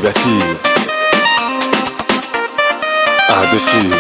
غیبتی اردشیر.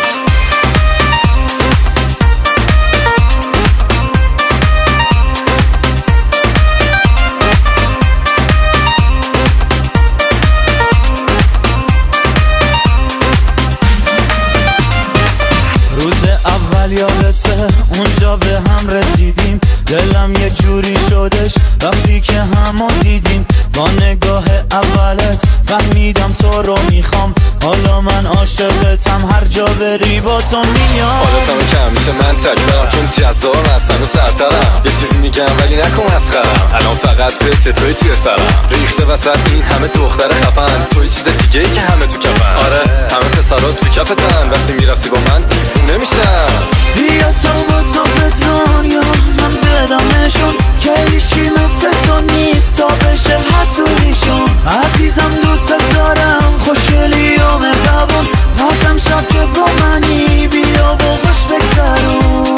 یادته اونجا به هم رسیدیم، دلم یه جوری شدش وقتی که همو دیدیم. با نگاه اولت فهمیدم تو رو میخوام، حالا من عاشقتم، هر جا بری با تو میام. حالتم کم میشه من تک برم چون جذابم هستم و سرترم. یه چیزی میگم ولی نکن مسخرم، الان فقط فکر توی توی سرم. ریخته وسط این همه دختر خفن، توی چیز دیگه ای که همه تو کفن. آره همه پسرا تو کفتن، وقتی میرفتی با من دیوونه میشم. بیا تا با تو به دنیا من بدمشون که هیچکی مثل تو نیست تا بشه حسودیشون. عزیزم دوست دارم، خوشگلی و مهربون، بازم شب که با منی بیا و خوش بگذرون.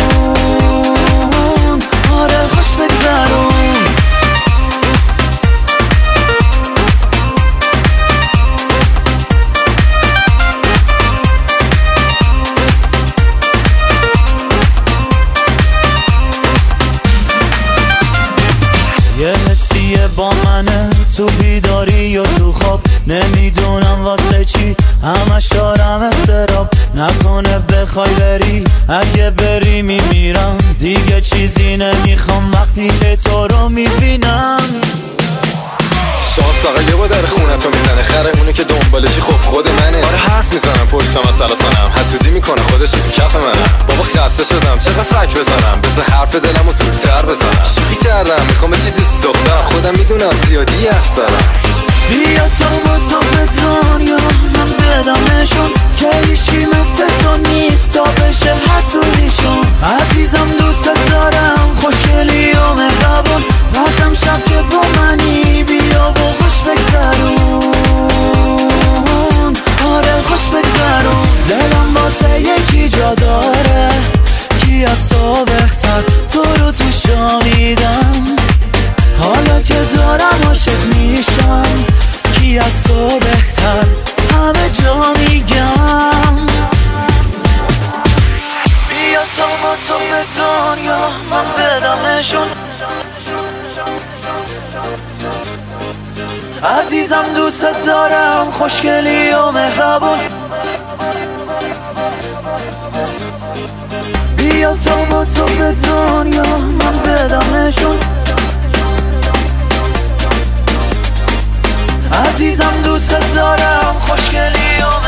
آره خوش بگذرون. یه حسیه با منه تو بیداری یا تو خواب، نمیدونم واسه چی همش دارم استراب. نکنه بخوای بری، اگه بری میمیرم، دیگه چیزی نمیخوام وقتی که تو رو میبینم. شانس فقط یه با در خونتو میزنه، خره اونه که دنبالشی خب خود منه. آره حرف میزنم پشتم از سلاسانم، حسودی میکنه خودش تو کف منم. بابا خسته شدم چقدر فک بزنم، بذار حرف دلمو زودتر بزنم. شوخی کردم میخوام بچی دوست دخترم، خودم میدونم زیادی هستم. بیا تا با تو به دنیا من بدمشون که هیچکی مثل تو نیست تا بشه حسودیشون. عزیزم دوست دارم، خوشگلی و مهربون، بازم شب که با منی بیا و خوش بگذرون. آره خوش بگذرون. دلم واسه یکی جا داره، کی از تو بهتر تو رو تو شامیدم. حالا که دارم عاشق میشم، کی از تو بهتر همه جا میگم. بیا تا با تو به دنیا من بدمشون. عزیزم دوست دارم، خوشگلی و مهربون، بیا تا با تو به دنیا من بدمشون. عزیزم دوست دارم، خوشگلی و